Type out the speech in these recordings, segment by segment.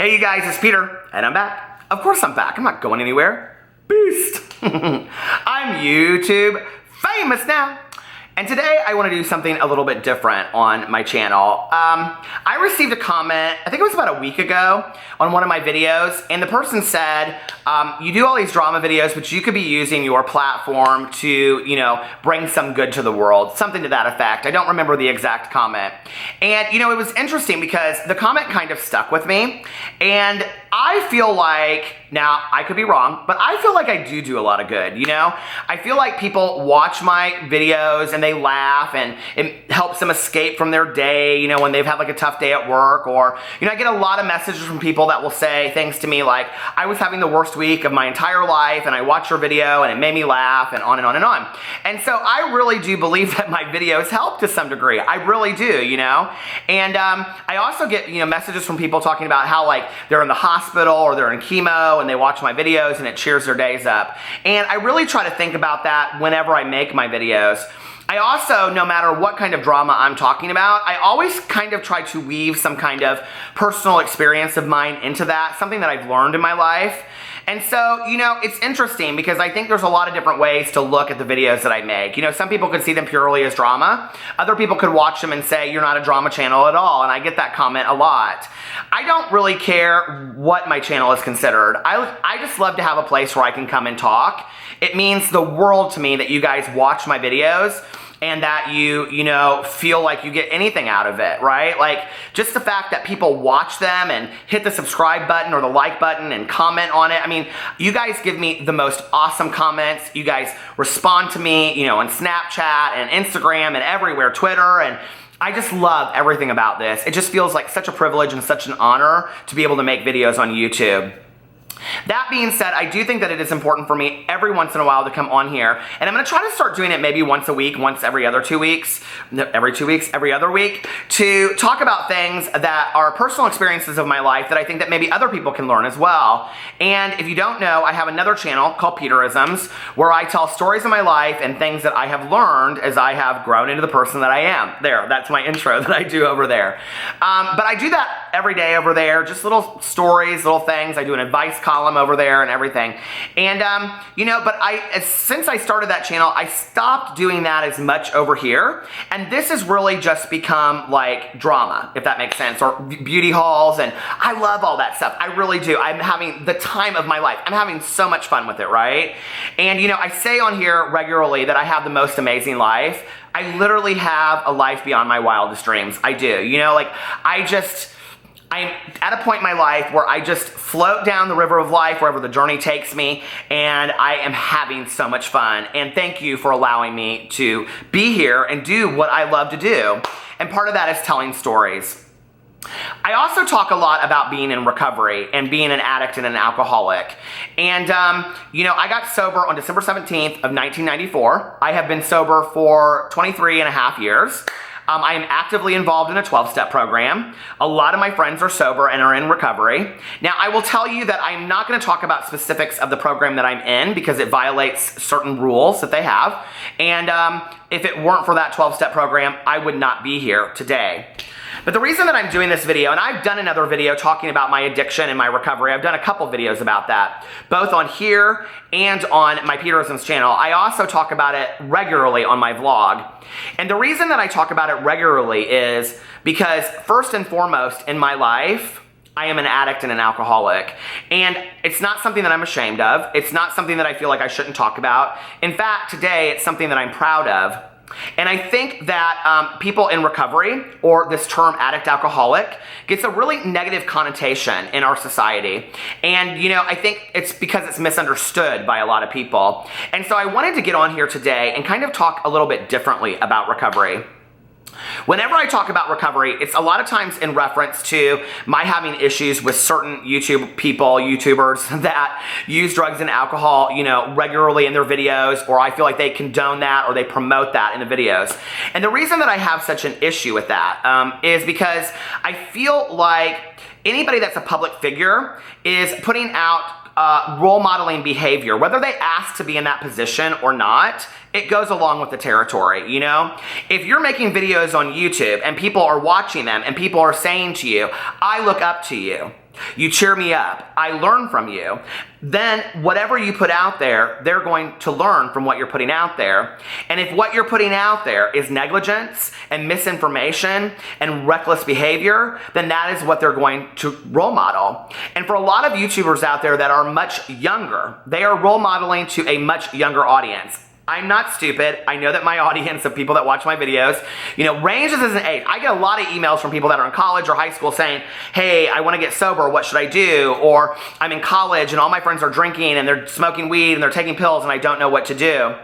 Hey you guys, it's Peter, and I'm back. Of course I'm back, I'm not going anywhere. Beast! I'm YouTube famous now. And today I want to do something a little bit different on my channel. I received a comment, I think it was about a week ago, on one of my videos, and the person said, you do all these drama videos, but you could be using your platform to, bring some good to the world, something to that effect. I don't remember the exact comment. And, it was interesting because the comment kind of stuck with me, and I feel like, now I could be wrong, but I feel like I do a lot of good, I feel like people watch my videos and they laugh and it helps them escape from their day, when they've had like a tough day at work, or, I get a lot of messages from people that will say things to me like, I was having the worst week of my entire life and I watched your video and it made me laugh, and on and on and on. And so I really do believe that my videos help to some degree. I really do, And I also get, messages from people talking about how like they're in the hospital or they're in chemo and they watch my videos and it cheers their days up. And I really try to think about that whenever I make my videos. I also, no matter what kind of drama I'm talking about, I always kind of try to weave some kind of personal experience of mine into that, something that I've learned in my life. And so, it's interesting because I think there's a lot of different ways to look at the videos that I make. Some people could see them purely as drama. Other people could watch them and say, you're not a drama channel at all. And I get that comment a lot. I don't really care what my channel is considered. I just love to have a place where I can come and talk. It means the world to me that you guys watch my videos and that you feel like you get anything out of it, right? Like, just the fact that people watch them and hit the subscribe button or the like button and comment on it. I mean, you guys give me the most awesome comments. You guys respond to me, on Snapchat and Instagram and everywhere, Twitter, and I just love everything about this. It just feels like such a privilege and such an honor to be able to make videos on YouTube. That being said, I do think that it is important for me every once in a while to come on here, and I'm going to try to start doing it maybe once a week, once every other 2 weeks, every other week, to talk about things that are personal experiences of my life that I think that maybe other people can learn as well. And if you don't know, I have another channel called Peterisms, where I tell stories of my life and things that I have learned as I have grown into the person that I am. There, that's my intro that I do over there. But I do that every day over there, just little stories, little things. I do an advice column over there and everything. And, but since I started that channel, I stopped doing that as much over here. And this has really just become like drama, if that makes sense, or beauty hauls. And I love all that stuff. I really do. I'm having the time of my life. I'm having so much fun with it, right? And, I say on here regularly that I have the most amazing life. I literally have a life beyond my wildest dreams. I do. I'm at a point in my life where I just float down the river of life wherever the journey takes me, and I am having so much fun. And thank you for allowing me to be here and do what I love to do. And part of that is telling stories. I also talk a lot about being in recovery and being an addict and an alcoholic. And, I got sober on December 17th of 1994. I have been sober for 23 and a half years. I am actively involved in a 12-step program. A lot of my friends are sober and are in recovery. Now, I will tell you that I'm not going to talk about specifics of the program that I'm in because it violates certain rules that they have. And if it weren't for that 12-step program, I would not be here today. But the reason that I'm doing this video, and I've done another video talking about my addiction and my recovery. I've done a couple videos about that, both on here and on my Peterisms channel. I also talk about it regularly on my vlog. And the reason that I talk about it regularly is because, first and foremost, in my life, I am an addict and an alcoholic. And it's not something that I'm ashamed of. It's not something that I feel like I shouldn't talk about. In fact, today, it's something that I'm proud of. And I think that people in recovery, or this term addict alcoholic, gets a really negative connotation in our society. And, I think it's because it's misunderstood by a lot of people. And so I wanted to get on here today and kind of talk a little bit differently about recovery. Whenever I talk about recovery, it's a lot of times in reference to my having issues with certain YouTubers that use drugs and alcohol, regularly in their videos, or I feel like they condone that or they promote that in the videos. And the reason that I have such an issue with that is because I feel like anybody that's a public figure is putting out role modeling behavior, whether they ask to be in that position or not. It goes along with the territory, If you're making videos on YouTube and people are watching them and people are saying to you, I look up to you, You cheer me up. I learn from you. Then whatever you put out there, they're going to learn from what you're putting out there. And if what you're putting out there is negligence and misinformation and reckless behavior, then that is what they're going to role model. And for a lot of YouTubers out there that are much younger, they are role modeling to a much younger audience. I'm not stupid. I know that my audience of people that watch my videos, ranges as an age. I get a lot of emails from people that are in college or high school saying, hey, I want to get sober. What should I do? Or I'm in college and all my friends are drinking and they're smoking weed and they're taking pills and I don't know what to do.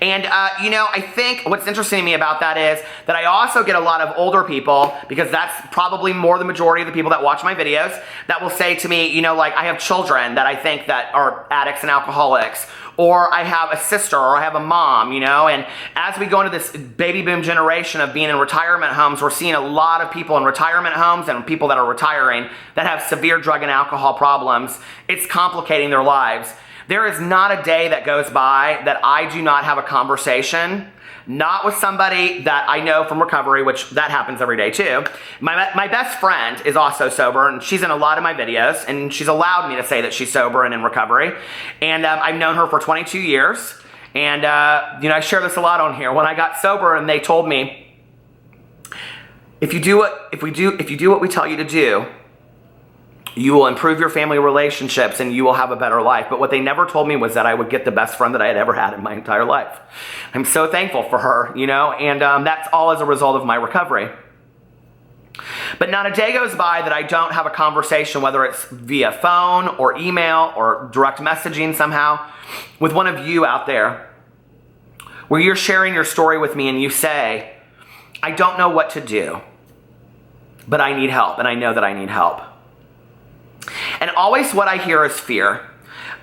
And, I think what's interesting to me about that is that I also get a lot of older people, because that's probably more the majority of the people that watch my videos, that will say to me, like I have children that I think that are addicts and alcoholics, or I have a sister, or I have a mom, and as we go into this baby boom generation of being in retirement homes, we're seeing a lot of people in retirement homes and people that are retiring that have severe drug and alcohol problems. It's complicating their lives. There is not a day that goes by that I do not have a conversation, not with somebody that I know from recovery, which that happens every day too. My best friend is also sober, and she's in a lot of my videos, and she's allowed me to say that she's sober and in recovery. And I've known her for 22 years, and I share this a lot on here. When I got sober, and they told me, if you do what we tell you to do, you will improve your family relationships and you will have a better life. But what they never told me was that I would get the best friend that I had ever had in my entire life. I'm so thankful for her, and that's all as a result of my recovery. But not a day goes by that I don't have a conversation, whether it's via phone or email or direct messaging somehow, with one of you out there, where you're sharing your story with me and you say, I don't know what to do, but I need help, and I know that I need help. And always what I hear is fear.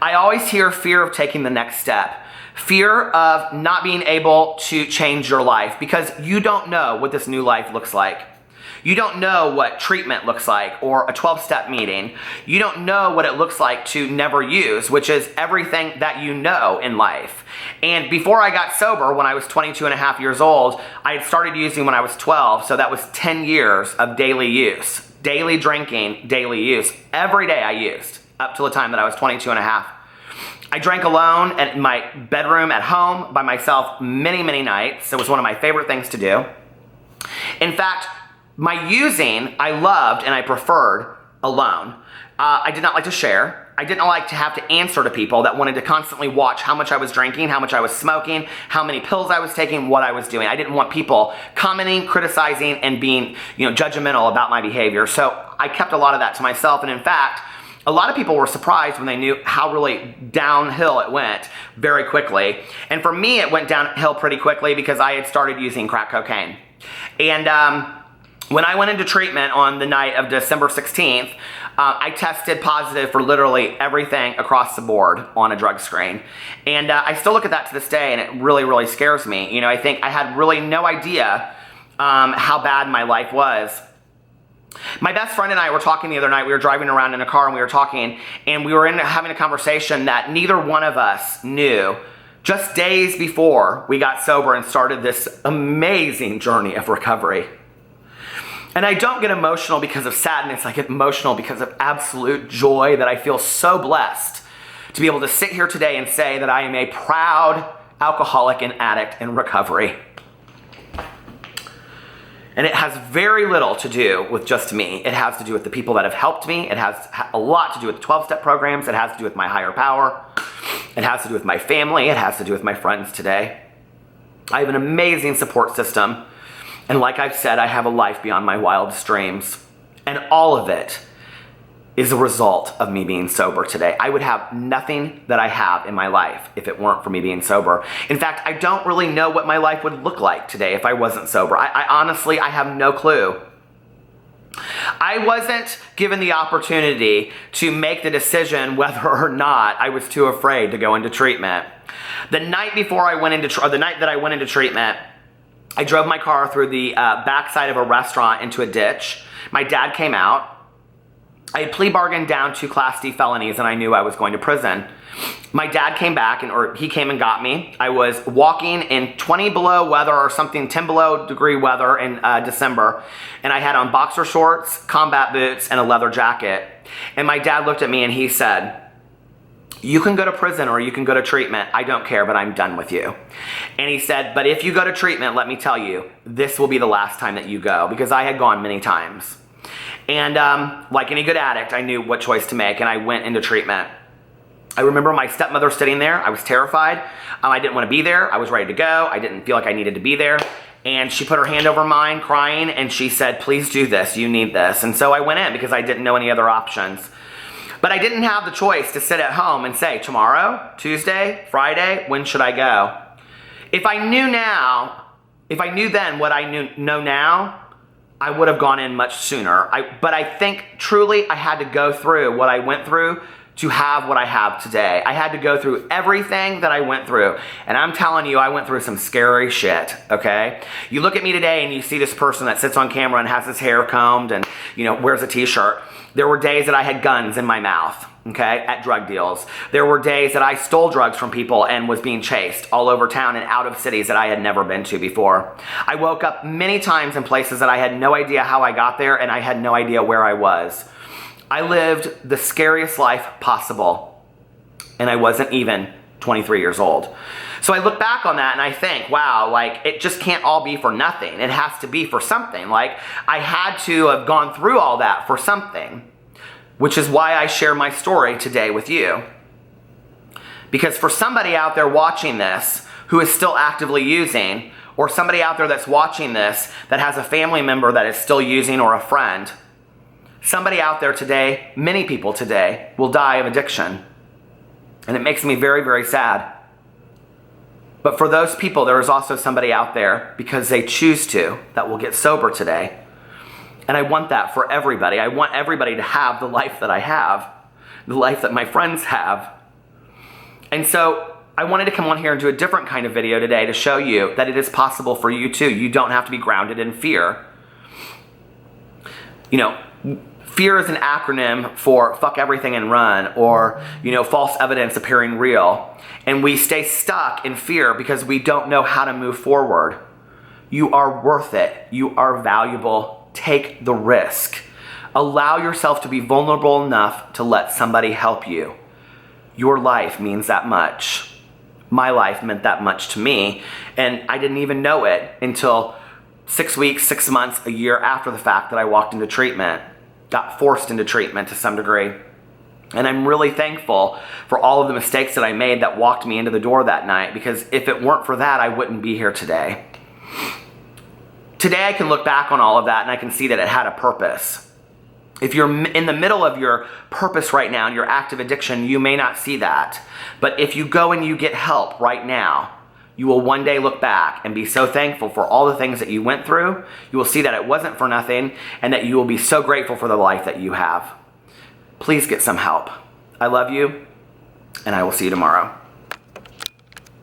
I always hear fear of taking the next step. Fear of not being able to change your life, because you don't know what this new life looks like. You don't know what treatment looks like, or a 12-step meeting. You don't know what it looks like to never use, which is everything that you know in life. And before I got sober, when I was 22 and a half years old, I had started using when I was 12, so that was 10 years of daily use. Daily drinking, daily use. Every day I used, up till the time that I was 22 and a half. I drank alone in my bedroom at home by myself many, many nights. It was one of my favorite things to do. In fact, my using, I loved and I preferred alone. I did not like to share. I didn't like to have to answer to people that wanted to constantly watch how much I was drinking, how much I was smoking, how many pills I was taking, what I was doing. I didn't want people commenting, criticizing, and being, judgmental about my behavior. So I kept a lot of that to myself. And in fact, a lot of people were surprised when they knew how really downhill it went very quickly. And for me, it went downhill pretty quickly because I had started using crack cocaine. And when I went into treatment on the night of December 16th, I tested positive for literally everything across the board on a drug screen. And I still look at that to this day, and it really, really scares me. I think I had really no idea how bad my life was. My best friend and I were talking the other night. We were driving around in a car, and we were talking, and we were having a conversation that neither one of us knew just days before we got sober and started this amazing journey of recovery. And I don't get emotional because of sadness. I get emotional because of absolute joy that I feel so blessed to be able to sit here today and say that I am a proud alcoholic and addict in recovery. And it has very little to do with just me. It has to do with the people that have helped me. It has a lot to do with the 12-step programs. It has to do with my higher power. It has to do with my family. It has to do with my friends today. I have an amazing support system. And like I've said, I have a life beyond my wildest dreams. And all of it is a result of me being sober today. I would have nothing that I have in my life if it weren't for me being sober. In fact, I don't really know what my life would look like today if I wasn't sober. I honestly have no clue. I wasn't given the opportunity to make the decision whether or not I was too afraid to go into treatment. The night that I went into treatment, I drove my car through the backside of a restaurant into a ditch. My dad came out, I had plea bargained down to Class D felonies and I knew I was going to prison. My dad came back, or he came and got me. I was walking in 20 below weather or something, 10 below degree weather in December. And I had on boxer shorts, combat boots, and a leather jacket. And my dad looked at me and he said, "You can go to prison or you can go to treatment. I don't care, but I'm done with you." And he said, "But if you go to treatment, let me tell you, this will be the last time that you go," because I had gone many times. And like any good addict, I knew what choice to make, and I went into treatment. I remember my stepmother sitting there. I was terrified. I didn't want to be there. I was ready to go. I didn't feel like I needed to be there. And she put her hand over mine, crying, and she said, "Please do this. You need this." And so I went in because I didn't know any other options. But I didn't have the choice to sit at home and say, tomorrow, Tuesday, Friday, when should I go? If I knew then what I know now, I would have gone in much sooner. But I think truly I had to go through what I went through to have what I have today. I had to go through everything that I went through. And I'm telling you, I went through some scary shit, okay? You look at me today and you see this person that sits on camera and has his hair combed and, wears a t-shirt. There were days that I had guns in my mouth, okay, at drug deals. There were days that I stole drugs from people and was being chased all over town and out of cities that I had never been to before. I woke up many times in places that I had no idea how I got there and I had no idea where I was. I lived the scariest life possible, and I wasn't even 23 years old. So I look back on that and I think, wow, like it just can't all be for nothing. It has to be for something. Like I had to have gone through all that for something, which is why I share my story today with you. Because for somebody out there watching this who is still actively using, or somebody out there that's watching this that has a family member that is still using or a friend, somebody out there today, many people today, will die of addiction. And it makes me very, very sad. But for those people, there is also somebody out there, because they choose to, that will get sober today. And I want that for everybody. I want everybody to have the life that I have, the life that my friends have. And so I wanted to come on here and do a different kind of video today to show you that it is possible for you too. You don't have to be grounded in fear. Fear is an acronym for fuck everything and run, or, false evidence appearing real. And we stay stuck in fear because we don't know how to move forward. You are worth it. You are valuable. Take the risk. Allow yourself to be vulnerable enough to let somebody help you. Your life means that much. My life meant that much to me, and I didn't even know it until 6 weeks, 6 months, a year after the fact that I walked into treatment. Got forced into treatment to some degree. And I'm really thankful for all of the mistakes that I made that walked me into the door that night, because if it weren't for that, I wouldn't be here today. Today I can look back on all of that and I can see that it had a purpose. If you're in the middle of your purpose right now and your active addiction, you may not see that. But if you go and you get help right now, you will one day look back and be so thankful for all the things that you went through. You will see that it wasn't for nothing, and that you will be so grateful for the life that you have. Please get some help. I love you, and I will see you tomorrow.